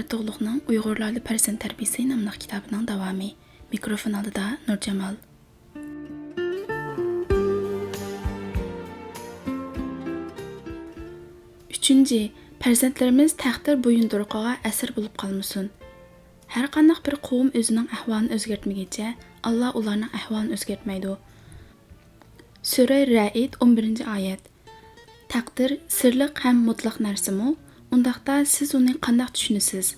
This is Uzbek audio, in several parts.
Mərtoğluqның Uyğurlarla Pərzənd Tərbiyəsi namlıq kitabının davamı. Mikrofon aldıda Nurcamal. 3. Pərzəndlərimiz təxtir boyunduruğuna əsir olub qalmasın. Hər qandaq bir qovum özünün əhvalını özgərtməgəcə, Allah onların əhvalını özgərtməydi. Surə Rəid 11. ayət. Təqdir sirliq həm mutlaq nərsimi? Undaqda siz onu qandaq düşünüsüz?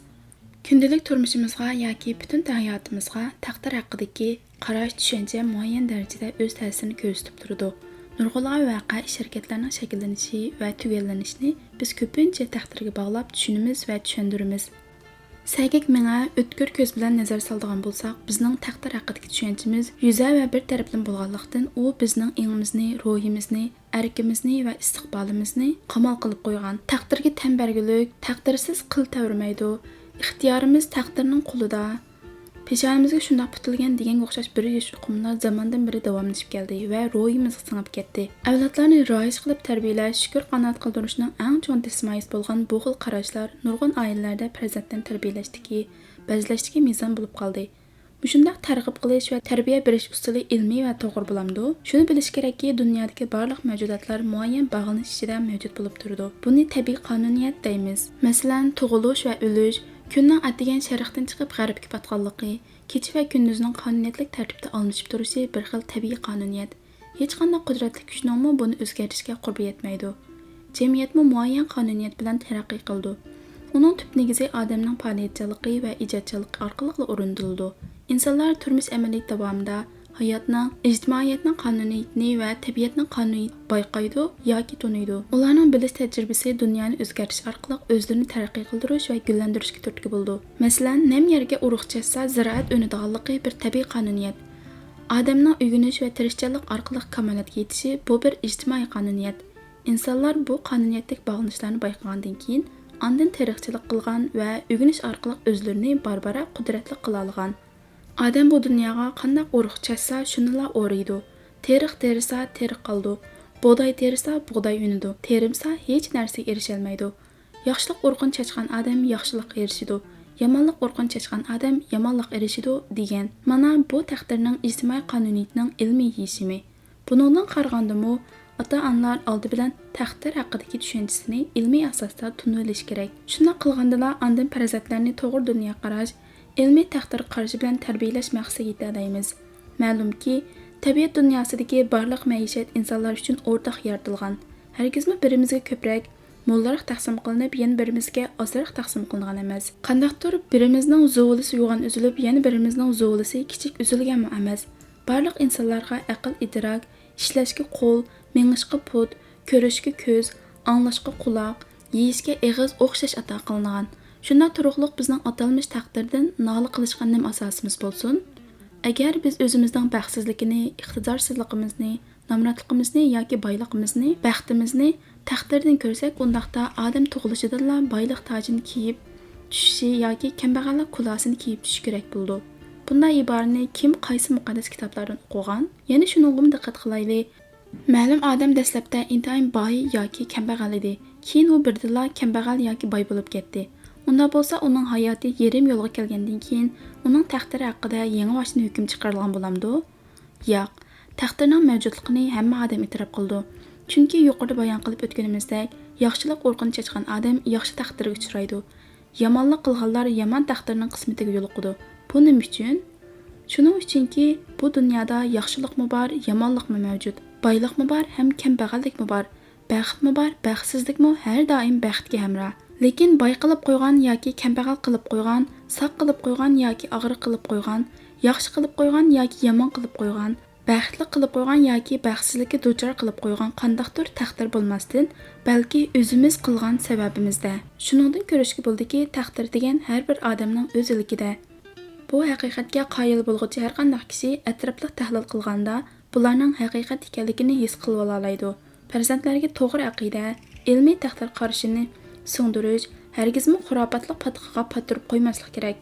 Gündəlik turmuşimizga yoki bütün hayotimizga təqdir haqidagi qarash düşüncə müəyyən dərəcədə öz təsirini göstərib turdu. Nurg'ulg'an vaqa ish harakatlarning shakllanishi va tugallanishini biz ko'pincha taqdirga bog'lab tushunamiz va tushundiramiz. Sərgək mənə ötkür göz bilan nəzər saldığan bolsaq, bizning taqdir haqidagi tushunchimiz yüzə və bir tərəfli bo'lganlikdan u bizning ingimizni, ruhimizni, erkimizni və istiqbolimizni qamal qilib qo'ygan. Taqdirga tan bergulik, taqdirsiz qil tavrmaydi. İxtiyorimiz taqdirning qo'lida. Peshonamizga shundoq putilgan degan o'xshash bir yosh uqumlar zamondan beri davomlashib keldi va ruhimizga singib ketdi. Avlodlarni rivoyat qilib tarbiyalash, shukr qanoat qildirishning eng chong tismayisi bo'lgan bu xil qarashlar nurg'un oilalarda farzandlarni tarbiyalashdagi, bazlashdagi mezon bo'lib qoldi. Shundoq targ'ib qilish va tarbiya berish usuli ilmiy va to'g'ri bo'lamdi. Shuni bilish kerakki, dunyodagi barliq mavjudotlar muayyan bog'lanish ichida mavjud bo'lib turadi. Buni tabiiy qonuniyat deymiz. Masalan, tug'ilish va o'lish, kunning atigan sharqdan chiqib g'arbga patqanligi, kecha va kunduzning qonuniyatlik tartibda almashib turishi bir xil tabiiy qonuniyat. Hech qanday qudratli kuchning buni o'zgartirishga qurbi yetmaydi. Jamiyatmi muayyan qonuniyat bilan taraqqiy qildi. Uning tub negizi odamning faoliyatchanligi va ijodchanligi orqali o'rnatildi. İnsanlar turmush amaliyoti davomida hayotning, ijtimoiyatning qonuniyatini va tabiatning qonuniyatini bayqaydi yoki tunuydi. Ularning bilish tajribasi dunyoni o'zgartirish orqali o'zlarini taraqqiy qildirish va gullantirishga turtki bo'ldi. Masalan, nam yerga urug' chassa ziroat o'nadiganligi bir tabiiy qonuniyat. Odamning o'rganish va tirishchanlik orqali kamolatga yetishi bu bir ijtimoiy qonuniyat. İnsanlar bu qonuniyatlik bog'lanishlarni bayqagandan keyin ondan tirikchilik qilgan va o'rganish orqali o'zlarini barbara qudratli qila olgan. Adam bu dunyoga qanday urug' chassa shunila o'raydi. Terix terisa teriq qoldi. Bug'doy terisa bug'doy unidi. Terimsa hech narsaga erisholmaydi. Yaxshilik urg'in chachgan odam yaxshilik erishidi. Yomonlik urg'in chachgan odam yomonlik erishidi degan. Mana bu taqdirning ijtimoiy qonuniyatining ilmiy yechimi. Buningdan qaragandimi, ota-onalar oldi bilan taqdir haqidagi tushunchisini ilmiy asosda tunilish kerak. Shunday qilgandala ondan farzandlarni to'g'ri dunyo qarash, ilmiy taqdir qarashi bilan tarbiyalash maqsadiga yetamiz. Ma'lumki, tabiat dunyosidagi barliq maishat insonlar uchun o'rtaq yaratilgan. Hargizmi birimizga ko'proq, mo'lroq taqsim qilinib, yana birimizga ozroq taqsim qilingan emas. Qandaqdir birimizning zuvulisi yo'g'on uzilib, yana birimizning zuvulisi kichik uzilganmi emas. Barliq insonlarga aql, idrok, ishlashga qo'l, mengishga put, ko'rishga ko'z, anglashga quloq, yeyishga og'iz o'xshash ato qilingan. Shunday turuqliq bizning atalmış taqdirdan nola qilishga nima asosimiz bo'lsin? Agar biz o'zimizning baxtsizligini, iqtidorsizligimizni, nomrodligimizni yoki boyligimizni, baxtimizni taqdirdan ko'rsak, undaqda odam tug'ilishidanla boylik tojini kiyib tushishi yoki kambag'allik kulosini kiyib tushishi kerak bo'ldi. Bunday iborani kim qaysi muqaddas kitoblardan o'qigan? Yana shuningga diqqat qilaylik. Ma'lum odam dastlabda intayin boy yoki kambag'al edi. Keyin u birdilla kambag'al yoki boy bo'lib ketdi. Unda bo'lsa uning hayoti yerim yo'lga kelgandan keyin uning taqdiri haqida yangi boshdan hukm chiqarilgan bo'lamdi? Yo'q. Taqdirning mavjudligini hamma odam e'tirof qildi. Chunki yuqorida bayon qilib o'tganimizdek, yaxshilik urg'in chechgan odam yaxshi taqdirga uchraydi. Yomonlik qilganlar yomon taqdirning qismatiga yo'liqadi. Bu nima uchun? Shuning uchunki bu dunyoda yaxshilikmi bor, yomonlikmi mavjud. Boylikmi bor, ham kambag'allikmi bor. Baxtmi bor, baxtsizlikmi har doim baxtga hamroh. Lekin boy qilib qo'ygan yoki kambag'al qilib qo'ygan, saq qilib qo'ygan yoki og'ir qilib qo'ygan, yaxshi qilib qo'ygan yoki yomon qilib qo'ygan, baxtli qilib qo'ygan yoki baxtsizlikka duchor qilib qo'ygan qandaqdir taqdir bo'lmasdan, balki o'zimiz qilgan sababimizda. Shuningdan ko'rishga bo'ldiki, taqdir degan har bir odamning o'ziligida. Bu haqiqatga qoyil bo'lg'uchi har qanday kishi atrofli tahlil qilganda, bularning haqiqat ekanligini his qilib oladi. Farzandlarga to'g'ri aqida, ilmiy taqdir qarashini singdirish hargizmi xurofotlik patqiga patirib qo'ymaslik kerak.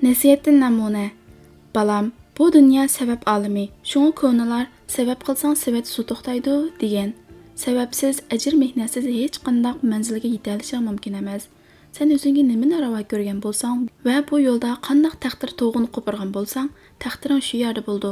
Nasihatdan namuna. Balam, bu dunyo sabab olimi. Shunga ko'nalar sabab qilsang sabab suv to'xtaydi degan. Sababsiz, ajr mehnatsiz hech qanday manzilga yeta olish mumkin emas. Sen o'zingga nimani ravo ko'rgan bo'lsang va bu yo'lda qanday taqdir to'g'ini qo'pirgan bo'lsang, taqdiring shu yerda bo'ldi.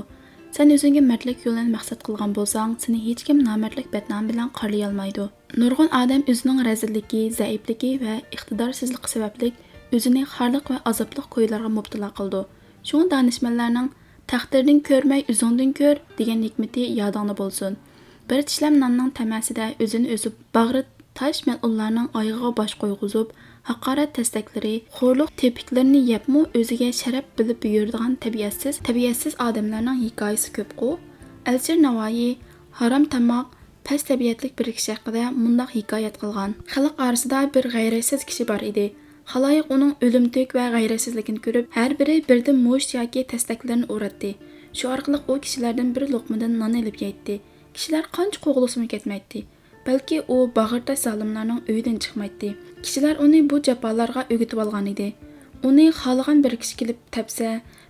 Sen o'zingga mardlik yo'lini maqsad qilgan bo'lsang, seni hech kim nomardlik batnom bilan qarlay olmaydi. Nurg'un odam o'zining razilligi, zaifligi va iqtidorsizligi sababli o'zini xorliq va azobli qo'ylarga mubtalo qildi. Shunga danishmanlarning taqdirdan ko'rmay o'zingdan ko'r degan hikmati yodingda bo'lsin. Bir tishlam nonning tamasida o'zini o'zi bag'ri tash mas'ullarning oyog'iga bosh qo'yg'izib, haqorat tastaklari, xo'rliq tepiklarini yepmu o'ziga sharaf bilib yuradigan tabiatsiz odamlarning hikoyasi ko'p-ku. Alsir Navoiy harom tamoq, past tabiatlik bir kishi haqida mundaq hikoyat qilgan. Xalq orasida bir g'ayratsiz kishi bor edi. Xaloyiq uning o'limtik va g'ayratsizligini ko'rib, har biri birdan musht yoki tastaklarini uratdi. Shu orqali u kishilardan bir luqmadan non olib yeydi. Kishilar qancha qo'g'lisimi ketmaydi. Balki u bag'irtash zolimlarning uyidan chiqmaydi. Kishilar uni bu jafolarga o'gitib olgan edi. Uni xohlagan bir kishi kelib tepsa,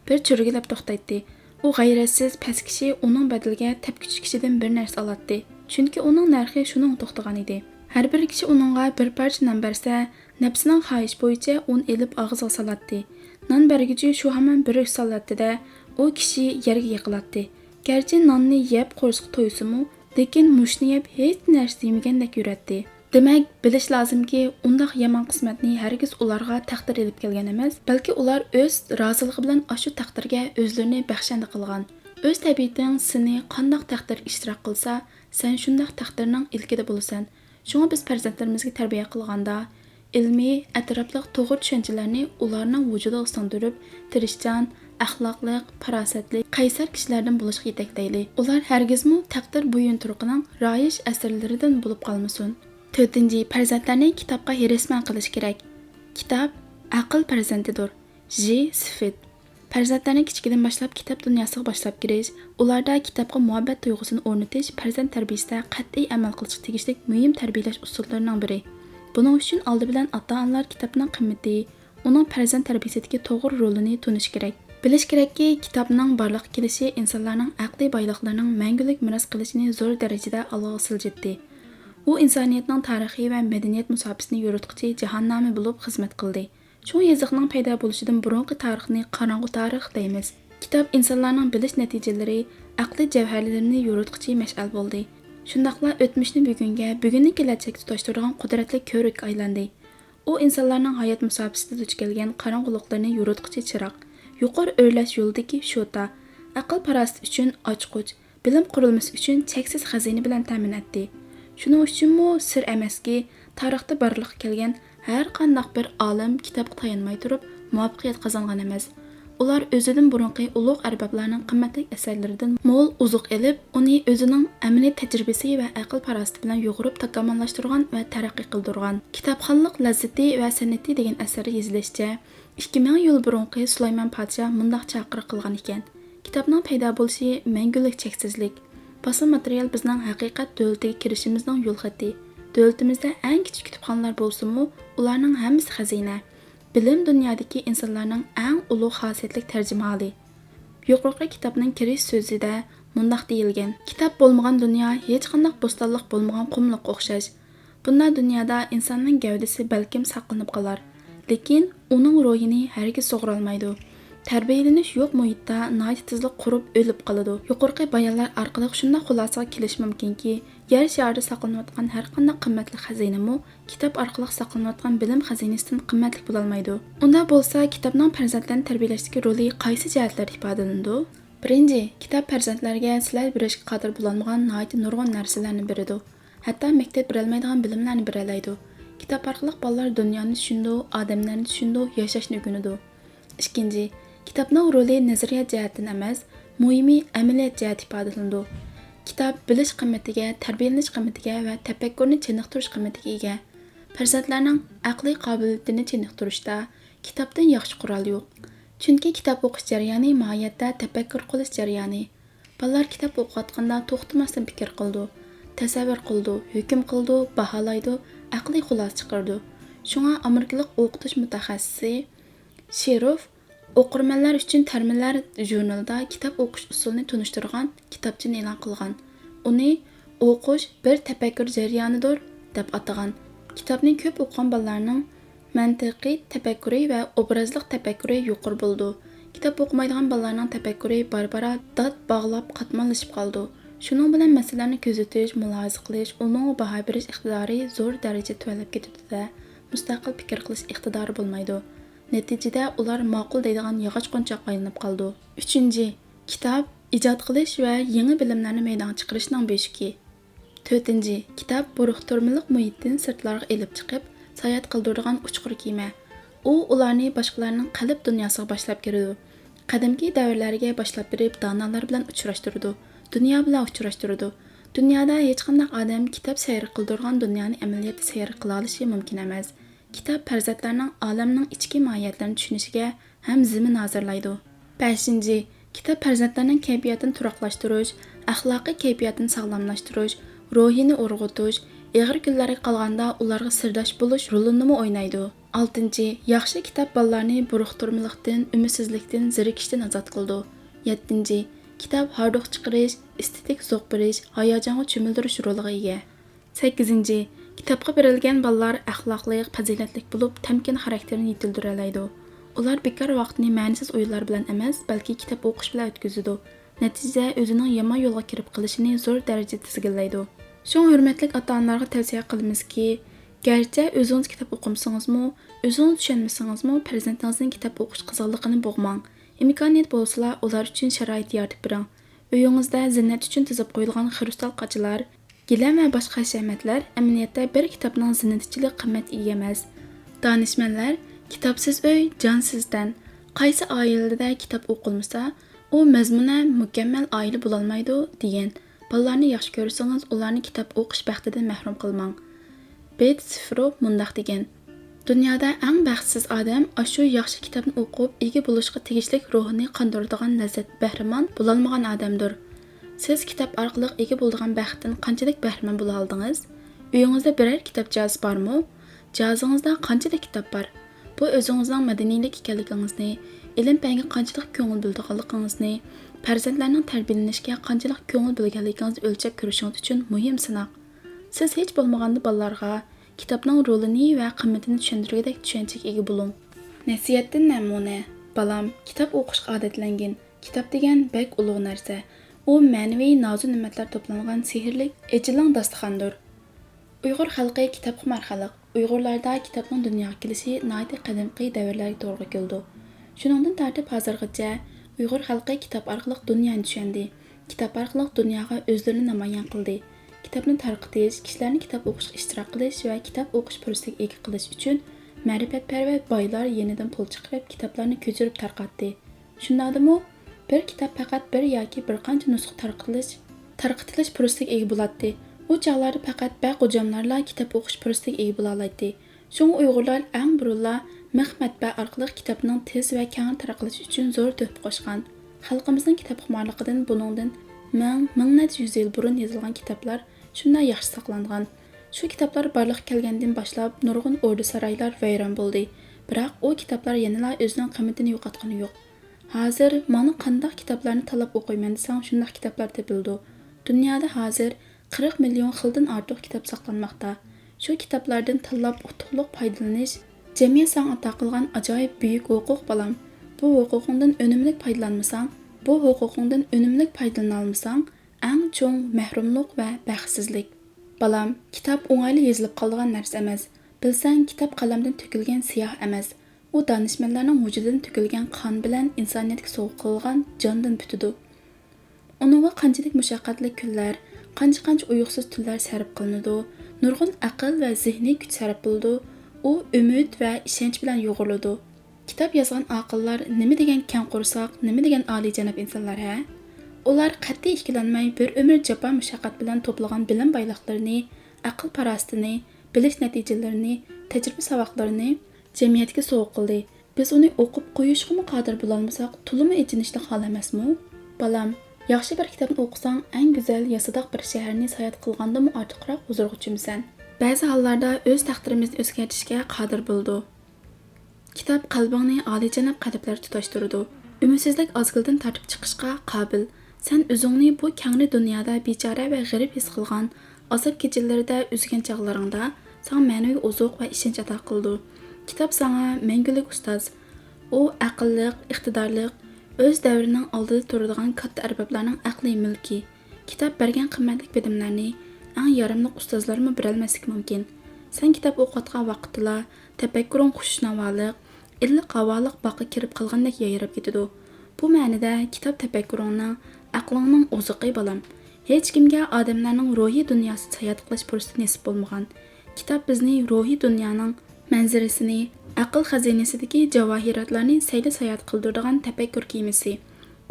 bir cho'rgilab to'xtaydi. U g'ayratsiz past kishi uning badaliga tepkichi kishidan bir narsa oladi. Chunki uning narxi shuning to'xtagan edi. Har bir kishi uningga bir parcha non bersa, nafsining xohish bo'yicha uni elib og'ziga soladi. Non bergichi shu hamon bir solatdi-da, u kishi yerga yiqiladi. Garchi nonni yeb qo'rsiq to'ysimi, lekin mushni yeb hech narsa yemagandek yuradi. Demak, bilish lozimki, undaq yomon qismatni hargiz ularga taqdir elib kelgan emas, balki ular o'z roziligi bilan ashu taqdirga o'zlarini baxshanda qilgan. O'z tabiating seni qandoq taqdir ishtirok qilsa, sen shundaq taqdirning ilkida bo'lasan. Shunga biz farzandlarimizga tarbiya qilganda ilmiy, atrofliq to'g'ri tushunchalarni ularning vujudiga singdirib, tirishchan, axloqli, farosatli, qaysar kishilardan bo'lishga yetaklayli. Ular hargizmi taqdir bo'yinturuqining royish asarlaridan bo'lib qolmasin. 4. Farzandlarni kitobga hevasman qilish kerak. Kitob aql farzandidir. Sifat. Farzandlarni kichikdan boshlab kitob dunyosiga boshlab kirish, ularda kitobga muhabbat tuyg'usini o'rnatish farzand tarbiyasida qat'iy amal qilishga tegishli muhim tarbiyalash usullarining biri. Buning uchun oldi bilan ota-onalar kitobning qimmati, uning farzand tarbiyasidagi to'g'ri rolini tunish kerak. Bilish kerakki, kitobning barliq kelishi insonlarning aqliy boyliqlarining mangulik meros qilishini zo'r darajada Alloh siljitdi. U insoniyatning tarixiy va madaniyat musobaqasini yo'ritquchi jahonnami bo'lib xizmat qildi. Shu yoziqning paydo bo'lishidan burungi tarixni qorong'u tarix deymiz. Kitob insonlarning bilish natijalari, aqliy javharlarini yo'ritquchi mash'al bo'ldi. Shundaqla o'tmishni bugunga, bugunni kelajakka tutashtirgan qudratli ko'rik aylandi. U insonlarning hayot musobaqasida duch kelgan qorong'uliqlarni yo'ritquchi chiroq, yuqori o'rlash yo'lidagi shota, aql parosti uchun ochquch, bilim qurilmasi uchun cheksiz xazina bilan ta'min etdi. Shuning uchunmi sir emaski, tarixda barliq kelgan har qanday bir olim kitobga tayanmay turib muvaffaqiyat qozongan emas. Ular o'zidan burunqi ulug' arboblarning qimmatli asarlaridan mo'l uzuq elib, uni o'zining amaliy tajribasi va aql parosti bilan yo'g'irib takomillashtirgan va taraqqiy qildirgan. Kitobxonlik lazzati va san'ati degan asarda yozilishicha, 2000 yil burunqi Sulaymon podsho mundaq chaqiriq qilgan ekan. Kitobning paydo bo'lishi mangulik cheksizlik. Basma material bizning haqiqat davlatiga kirishimizning yo'l xati. Davlatimizda eng kichik kutubxonalar bo'lsa-mu, ularning hammasi xazina. Bilim dunyodagi insonlarning eng ulug' xosiyatli tarjimali. Yuqorqi kitobning kirish so'zida mundaq deyilgan: Kitob bo'lmagan dunyo hech qanday bo'stonlik bo'lmagan qumliq o'xshash. Bunda dunyoda insonning gavdasi balkim saqlanib qolar, lekin uning ruhini hargiz sug'urolmaydi. Tarbiyalanish yo'q muhitda nihoyat tezlik qurib o'lib qoladi. Yuqorqi bayonlar orqali shunday xulosaga kelish mumkinki, yer sharida saqlanayotgan har qanday qimmatli xazinami kitob orqali saqlanayotgan bilim xazinasidan qimmatli bo'la olmaydi. Unda bo'lsa, kitobning farzandlarni tarbiyalashdagi roli qaysi jihatlarda ifodalanadi? Birinchi, kitob farzandlarga silay berishga qodir bo'lolmagan nihoyat nurg'un narsalarni beradi. Hatto maktab berolmaydigan bilimlarni beralaydi. Kitob orqali bolalar dunyoni tushundi, odamlarni tushundi, yashashni o'rganadi. Ikkinchi, kitobning roli nazariyat jihatdan emas, muhimi amaliyat jihati ifodalanadi. Kitob bilish qimmatiga, tarbiyalanish qimmatiga va tafakkurni chiniqtirish qimmatiga ega. Farzandlarning aqliy qobiliyatini chiniqtirishda kitobdan yaxshi qurol yo'q. Chunki kitob o'qish jarayoni mohiyatda tafakkur qilish jarayoni. Bolalar kitob o'qiyotganda to'xtamasdan fikr qildi, tasavvur qildi, hukm qildi, baholaydi, aqliy xulosa chiqardi. Shunga amerikalik o'qitish mutaxassisi Sherov o'qirmanlar uchun terminlar jurnalida kitob o'qish usulini tunishtirgan kitobchani e'lon qilgan. Uni o'qish bir tafakkur jarayonidir deb atagan. Kitobni ko'p o'qigan bolalarning mantiqiy tafakkuri va obrazliq tafakkuri yuqori bo'ldi. Kitob o'qimaydigan bolalarning tafakkuri barbara dod bog'lab qatmanlashib qoldi. Shuning bilan masalalarni kuzatish, mulohaza qilish, uning baho berish iqtidori zo'r darajada tuvalab ketadi-da, mustaqil fikr qilish iqtidori bo'lmaydi. Natijada ular ma'qul deydigan yog'och qo'nchoqqa aylanib qoldi. 3. Kitob ijod qilish va yangi bilimlarni maydonga chiqarishning beshigi. 4. Kitob buruqtirmaliq muhitdan sirtlarga elib chiqib, sayohat qildiradigan uchqur kema. U ularni boshqalarning qalb dunyosiga boshlab kiradi. Qadimgi davrlarga boshlab berib, donolar bilan uchrashtirdi. Dunyo bilan uchrashtirdi. Dunyoda hech qanday odam kitob sayr qildirgan dunyoni amaliyotda sayr qila olishi mumkin emas. Kitob farzandlarning olamning ichki mohiyatlarini tushunishiga ham zamin hozirlaydi. 5. Kitob farzandlarning kayfiyatini turaqlashtirish, axloqiy kayfiyatini sog'lomlashtirish, ruhini urg'utish, ig'ir kunlarga qolganda ularga sirdosh bo'lish rolini o'ynaydi. 6. Yaxshi kitob bolalarni buruqtirmalikdan, umidsizlikdan, zerikishdan ozod qildi. 7. Kitob hordiq chiqarish, estetik zo'q berish, hayajonga cho'mildirish roliga ega. 8. Kitobga berilgan bolalar axloqli, fazilatli bo'lib, tamkin xarakterini yetildira oladi. Ular bekor vaqtini ma'nisiz o'yinlar bilan emas, balki kitob o'qish bilan o'tkazadi. Natijada o'zining yomon yo'lga kirib qolishini zo'r darajada tizginlaydi. Shunga hurmatli ota-onalarga tavsiya qilamizki, garchi o'zingiz kitob o'qimasangizmi, o'zingiz tushunmasangizmi, farzandingizning kitob o'qish qiziqligini bo'g'mang. Imkoniyat bo'lsa, ular uchun sharoit yaratib bering. Uyingizda zinnat uchun tizib qo'yilgan xrustal qachilar, gilam va boshqa hashamatlar amaliyotda bir kitobning zinnatichilik qimmat emas. Danishmanlar, kitobsiz uy jonsiz tan. Qaysi oilada kitob o'qilmasa, u mazmuna mukammal oila bo'la olmaydi degan. Bolalarni yaxshi ko'rsangiz, ularni kitob o'qish baxtidan mahrum qilmang. Bet Sifrov mundaq degan: Dunyoda eng baxtsiz odam shu yaxshi kitobni o'qib, ega bo'lishga tegishli ruhini qondiradigan lazzat bahramon bo'la olmagan odamdir. Siz kitob orqali ega bo'ladigan baxtdan qanchalik bahramon bo'la oldingiz? Uyingizda biror kitob joz bormi? Jozingizda qanchalik kitob bor? Bu o'zingizning madaniylik ekanligingizni, ilm-fanga qanchalik ko'ngil bo'lganligingizni, farzandlarning tarbiyalanishiga qanchalik ko'ngil bo'lganligingizni o'lchab ko'rishingiz uchun muhim sinoq. Siz hech bo'lmaganda bolalarga kitobning rolini va qimmatini tushuntirgudek tushunchaga ega bo'ling. Nasihatdan namuna. Balam, kitob o'qishga odatlangin. Kitob degan bek ulug' narsa. U ma'naviy nozik ne'matlar to'plangan sehrli ejiling dasturxondir. Uyg'ur xalqi kitobxo'r xalq. Uyg'urlarda kitobning dunyoga kelishi noiti qadimgi davrlarga to'g'ri keldi. Shuningdan tortib hozirgacha Uyg'ur xalqi kitob orqali dunyoni tushundi. Kitob orqali dunyoga o'zlarini namoyon qildi. Kitobni tarqatish, kishilarni kitob o'qishga ishtirok qilish va kitob o'qish fursatiga ega qilish uchun ma'rifatparvar boylar yenidan pul chiqarib kitoblarni ko'chirib tarqatdi. Shundaqmi, bir kitob faqat bir yoki bir qancha nusxa tarqatilish fursatiga ega bo'ladi. U chog'larda faqat baqo'jamlarla kitob o'qish fursatiga ega bo'la oladi. Shunga Uyg'urlar eng burunla mix matbaa orqali kitobning tez va keng tarqalishi uchun zo'r tuhfa qo'shgan. Xalqimizning kitobxo'rligidan buningdan ming yuz yil burun yozilgan kitoblar shunday yaxshi saqlangan. Shu kitoblar barliq kelgandan boshlab nurg'un o'rda saroylar vayron bo'ldi. Biroq u kitoblar yanada o'zining qiymatini yo'qotgani yo'q. Hozir mana qanday kitoblarni talab o'qiyman desam, shunday kitoblar topildi. Dunyoda hozir 40 million xildan ortiq kitob saqlanmoqda. Shu kitoblardan tanlab utuqliq foydalanish jamiyat san ato qilgan ajoyib buyuk huquq balam. Bu huquqingdan unumli foydalanmasang, foydalana olmasang, eng cho'ng mahrumlik va baxtsizlik. Balam, kitob o'ng'ayli yozilib qolgan narsa emas. Bilsang, kitob qalamdan to'kilgan siyoh emas. U danishmanlarning vujudidan to'kilgan qon bilan insoniyatga sovg'a qilgan jondan butidi. Uningga qanchalik mushaqqatli kunlar, qancha uyuqsiz tunlar sarf qilinadi, nurg'un aql va zehniy kuch sarf bo'ldi. U umid va ishonch bilan yo'g'riladi. Kitob yozgan aqllar nima degan kang qo'rsoq, nima degan oliyjanob insonlar ha? Ular qat'iy ikkilanmay bir umr jafo mushaqqat bilan to'plagan bilim boyliqlarini, aql farosatini, bilish natijalarini, tajriba saboqlarini jamiyatga sovg'a qildi. Biz uni o'qib qo'yishga qodir bo'la olmasak, to'limi echinishli hol emasmi? Balam, yaxshi bir kitobni o'qisang, eng go'zal yasadoq bir shaharni sayohat qilgandami ortiqroq huzurga tushmaysan. Ba'zi hollarda o'z taqdirimizni o'zgartirishga qodir bo'ldi. Kitob qalbingni oliyjanob qalblar tutashtiradi. Umidsizlik ozgildan tortib chiqishga qobil. Sen o'zingni bu kangri dunyoda bechora va g'arib his qilgan, azob kechalarida o'zgan chog'laringda sen ma'naviy ozuq va ishonch ato qildi. Kitob sana мәңгілік ustoz. U aqlliq, iqtidorliq, o'z davrining oldida turadigan katta arboblarning aqliy mulki. Kitob bergan qimmatli bilimlarni eng yaramliq ustozlarmi bilolmasligi mumkin. Sen kitob o'qiyotgan vaqtida tafakkuring xushnavoliq, illiq havoliq boqqa kirib qolgandek yayrab ketadi. Bu ma'noda kitob tafakkuringning, aqlingning oziqi bolam. Hech kimga odamlarning ruhiy dunyosida sayot qilish fursati nasib bo'lmagan. Kitob bizni ruhiy dunyoning manzarasini, aql xazinasidagi javohiratlarni sayli-sayot qildiradigan tafakkur kemasi.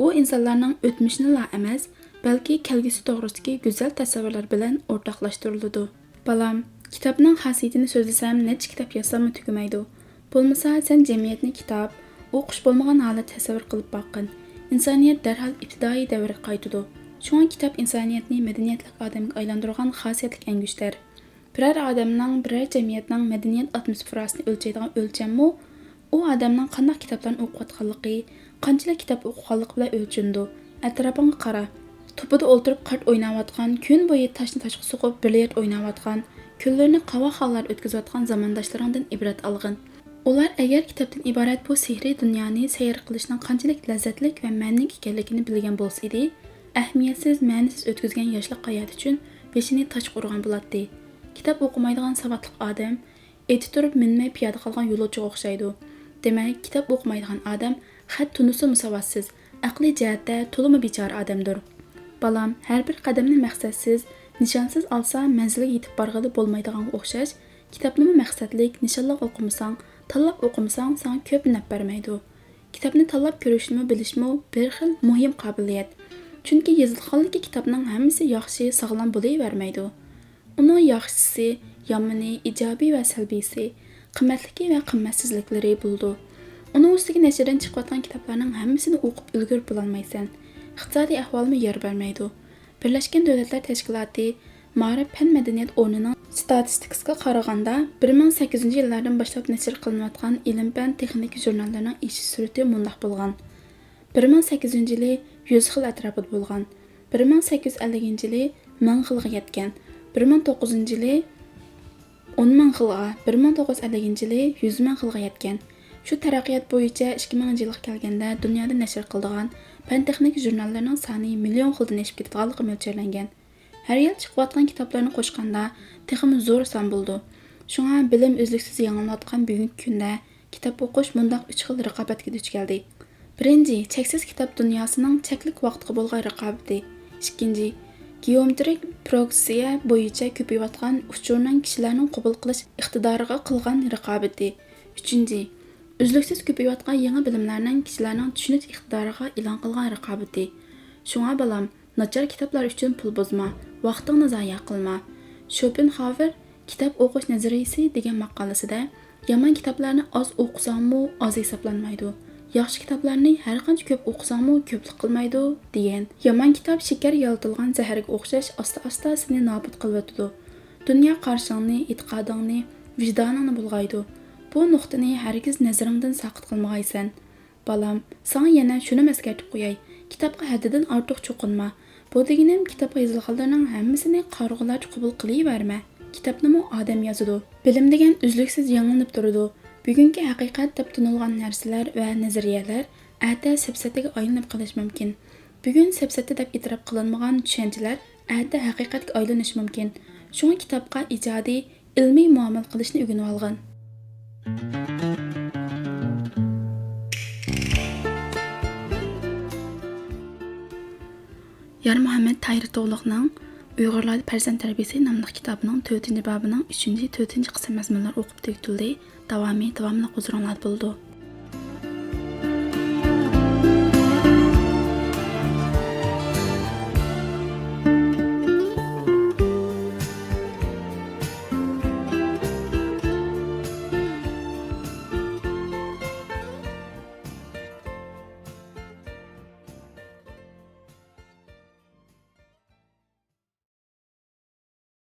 U insonlarning o'tmishini emas, balki kelgusi to'g'risidagi go'zal tasavvurlar bilan o'rtoqlashtiriladi. Balam, kitobning xosiyatini so'zlasam, necha kitob yozsam tugamaydi. Bo'lmasa, sen jamiyatni kitob, o'qish bo'lmagan holat tasavvur qilib boqqin. Insoniyat darhol ibtidoiy davrga qaytadi. Shunga kitob insoniyatni madaniyatli odamga aylantirgan xosiyatli angushlar. Biror odamning, biror jamiyatning madaniyat atmosferasini o'lchaydigan o'lchammi, u odamning qanday kitoblarni o'qiyotganligi, qanchalar kitob o'qiganligi bilan o'lchindi. Atrofingga qara. To'pida o'ltirib qart o'ynayotgan, kun bo'yi toshni toshga suqib bilyard o'ynayotgan, kunlarni qavoxonlar o'tkazayotgan zamondoshlaringdan ibrat olgin. Ular agar kitobdan iborat bu sehriy dunyoni sayr qilishning qanchalik lazzatli va ma'ni ekanligini bilgan bo'lsa edi, ahamiyatsiz, ma'nisiz o'tkazgan yoshlik hayot uchun beshini toshga urgan bo'ladi. Kitob o'qimaydigan savodli odam eti turib minmay piyoda qolgan yo'lovchiga o'xshaydi. Demak, kitob o'qimaydigan odam xat tunisi musavassiz, aqliy jihatda to'limi bechora odamdir. Balam, har bir qadamni maqsadsiz, nishonsiz olsa manzilga yetib borg'ili bo'lmaydiganga o'xshash, kitobni maqsadlik, nishonli o'qimasang, tanlab o'qimasang, senga ko'p naf bermaydi. Kitobni tanlab ko'rishni bilishmi bir xil muhim qobiliyat. Chunki yozilganligi kitobning hammasi yaxshi, sog'lom bo'lavermaydi. Uning yaxshisi, yomoni, ijobiy va salbiysi, qimmatligi va qimmatsizliklari bo'ldi. Uning ustiga nashrdan chiqayotgan kitoblarning hammasini o'qib ulgurib bo'lolmaysan. Iqtisodiy ahvolmi yer bermaydi. Birlashgan Davlatlar Tashkiloti Ma'rif fan madaniyat o'rnining statistikasiga qaraganda 1800-yillardan boshlab nashr qilinayotgan ilm-fan texnik jurnallarining ish surati mundaq bo'lgan. 1800-yili 100 xil atrofida bo'lgan. 1850-yili 1000 xilga yetgan. 1900-yili 10 ming xilga, 1950-yili 100 ming xilga yetgan. Shu taraqqiyot bo'yicha 2000-yilga kelganda dunyoda nashr qilingan fan texnik jurnallarning soni million xildan oshib ketganligi mo'ljallangan. Har yil chiqayotgan kitoblarni qo'shganda texmi zo'r son bo'ldi. Shunga bilim uzluksiz yangilanayotgan bugungi kunda kitob o'qish mundaq 3 xil raqobatga duch keldi. Birinchi, cheksiz kitob dunyosining cheklik vaqtga bo'lgan raqobati. Ikkinchi, geometrik progressiya bo'yicha ko'payayotgan uchurning kishilarning qabul qilish iqtidoriga qilgan raqobati. Uchinchi, uzluksiz ko'payayotgan yangi bilimlarning kishilarning tushunish iqtidoriga e'lon qilgan raqobati. Shunga balam, nachar kitoblar uchun pul bozma, vaqtingni zoya qilma. Schopenhauer kitob o'qish nazariyasi degan maqolasida yomon kitoblarni oz o'qisangmi oz hisoblanmaydi. Yaxshi kitoblarni har qancha ko'p o'qisangmi ko'plik qilmaydi degan. Yomon kitob shakar yaltilgan zaharga o'xshash asta-asta seni nobud qilib o'tadi. Dunyo qarshingni, e'tiqodingni, vijdoningni bulg'aydi. Bu nuqtani hargiz nazaringdan saqit qilmag'aysan. Balam, sana yana shuni eskartib qo'yay. Kitobga haddidan ortiq cho'qinma. Bu deganim kitobga yozilganlarning hammasini qarg'ularcha qabul qilaverma. Kitobni odam yozadi. Bilim degan uzluksiz yangilanib turadi. Bugungi haqiqat deb tunilgan narsalar va nazariyalar erta safsataga aylanib qolish mumkin. Bugun safsata deb e'tirof qilinmagan tushunchalar erta haqiqatga aylanishi mumkin. Shunga kitobga ijodiy, ilmiy muomala qilishni o'rganib olgan. Yar Muhammad Tahir To'g'liqning Uyg'urlar farzand tarbiyasi nomli kitobining 4-bobining 3-4 qism mazmunlari o'qib tugatildi. Davomli huzuringlarda bo'ldi.